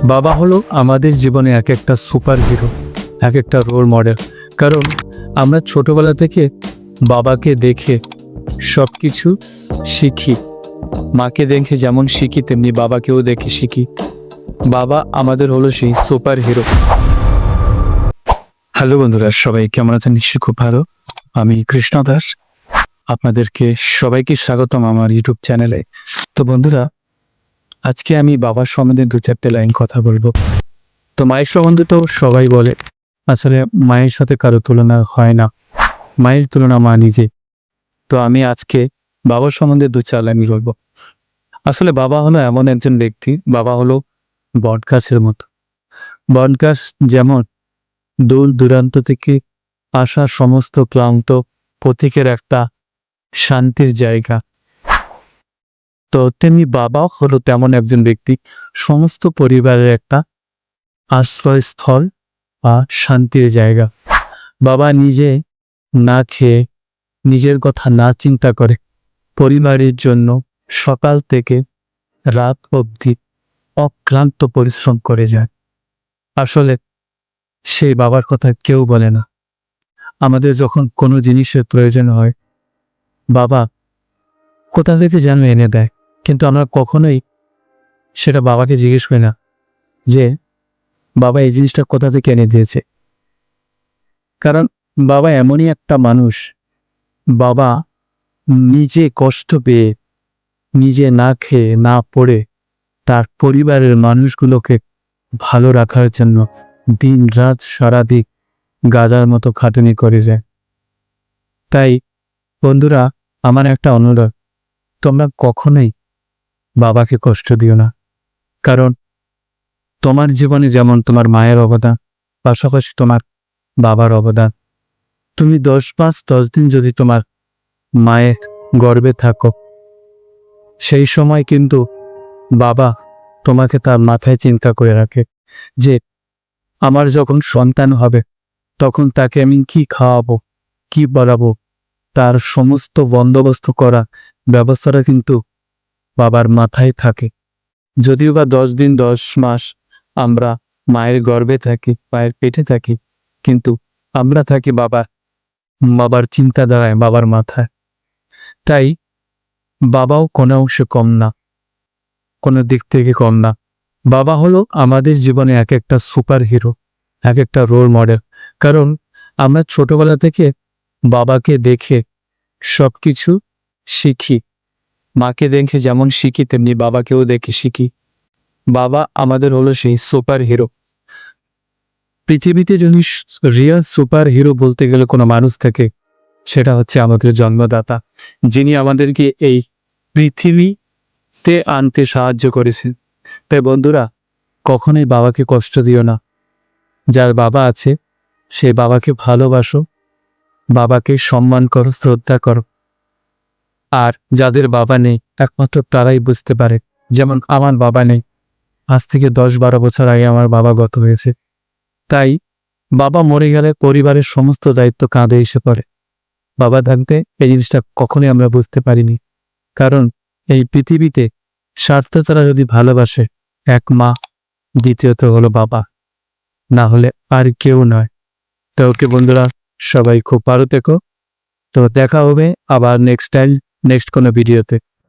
বাবা হলো আমাদের জীবনে এক একটা সুপার হিরো, এক একটা রোল মডেল। কারণ আমরা ছোটবেলা থেকে বাবাকে দেখে সব কিছু শিখি। মাকে দেখে যেমন শিখি তেমনি বাবাকেও দেখে শিখি। বাবা আমাদের হলো সেই সুপার হিরো। হ্যালো বন্ধুরা, সবাই কেমন আছেন? নিশ্চয়ই খুব ভালো। আমি কৃষ্ণ দাস, আপনাদেরকে সবাইকে স্বাগতম আমার ইউটিউব চ্যানেলে। তো বন্ধুরা, আজকে আমি বাবার সম্বন্ধে দু চারটে লাইন কথা বলবো। তো মায়ের সম্বন্ধে তো সবাই বলে, আসলে মায়ের সাথে কারো তুলনা হয় না, মায়ের তুলনা মা নিজে। তো আমি আজকে বাবার সম্বন্ধে দু চার লাইন বলবো। আসলে বাবা হলো এমন একজন ব্যক্তি, বাবা হলো বটগাছের মতো। বটগাছ যেমন দূর দূরান্ত থেকে আসা সমস্ত ক্লান্ত পথিকের একটা শান্তির জায়গা, তো তেমনি বাবাও হলো তেমন একজন ব্যক্তি, সমস্ত পরিবারের একটা আশ্রয়স্থল বা শান্তির জায়গা। বাবা নিজে না খেয়ে, নিজের কথা না চিন্তা করে পরিবারের জন্য সকাল থেকে রাত অবধি অক্লান্ত পরিশ্রম করে যায়। আসলে সেই বাবার কথা কেউ বলে না। আমাদের যখন কোনো জিনিসের প্রয়োজন হয়, বাবা কোথা থেকে যেন এনে দেয়, কিন্তু আমরা কখনোই সেটা বাবাকে জিজ্ঞেস করি না যে বাবা এই জিনিসটা কোথা থেকে এনে দিয়েছে। কারণ বাবা এমনই একটা মানুষ, বাবা নিজে কষ্ট পেয়ে, নিজে না খেয়ে না পড়ে তার পরিবারের মানুষগুলোকে ভালো রাখার জন্য দিন রাত সারাদিন গাধার মতো খাটুনি করে যায়। তাই বন্ধুরা, আমার একটা অনুরোধ, তোমরা কখনোই বাবাকে কষ্ট দিও না। কারণ তোমার জীবনে যেমন তোমার মায়ের অবদান, পাশাপাশি তোমার বাবার অবদান। তুমি 10 মাস 10 দিন যদি তোমার মায়ের গর্ভে থাকো, সেই সময় কিন্তু বাবা তোমাকে তার মাথায় চিন্তা করে রাখে যে আমার যখন সন্তান হবে তখন তাকে আমি কি খাওয়াবো, কি বলাবো, তার সমস্ত বন্দোবস্ত করা ব্যবস্থাটা কিন্তু বাবার মাথায় থাকে। যদিও বা 10 দিন 10 মাস আমরা মায়ের গর্ভে থাকি, মায়ের পেটে থাকি, কিন্তু আমরা থাকি বাবার চিন্তাধারায়, বাবার মাথায়। তাই বাবাও কোনো অংশে কম না, কোনো দিক থেকে কম না। বাবা হলো আমাদের জীবনে এক একটা সুপার হিরো, এক একটা রোল মডেল। কারণ আমরা ছোটবেলা থেকে বাবাকে দেখে সব কিছু শিখি। মাকে দেখে যেমন শিখি তেমনি বাবাকেও দেখে শিখি। বাবা আমাদের হলো সেই সুপার হিরো। পৃথিবীতে যদি রিয়েল সুপার হিরো বলতে গেলে কোনো মানুষ থাকে, সেটা হচ্ছে আমাদের জন্মদাতা, যিনি আমাদেরকে এই পৃথিবীতে আনতে সাহায্য করেছেন। তাই বন্ধুরা, কখনোই বাবাকে কষ্ট দিও না। যার বাবা আছে সেই বাবাকে ভালোবাসো, বাবাকে সম্মান করো, শ্রদ্ধা করো। আর যাদের বাবা নেই, একমাত্র তারাই বুঝতে পারে। যেমন আমার বাবা নেই, আজ থেকে 10-12 বছর আগে আমার বাবা গত হয়েছে। তাই বাবা মরে গেলে পরিবারের সমস্ত দায়িত্ব কাঁধে এসে পড়ে। বাবা থাকতে এই জিনিসটা কখনোই আমরা বুঝতে পারিনি। কারণ এই পৃথিবীতে স্বার্থ ছাড়া যদি ভালোবাসে, এক মা, দ্বিতীয়ত হলো বাবা, না হলে আর কেউ নয়। তো ওকে বন্ধুরা, সবাই খুব ভালো থেকো। তো দেখা হবে আবার নেক্সট টাইম, নেক্সট কোনো ভিডিওতে।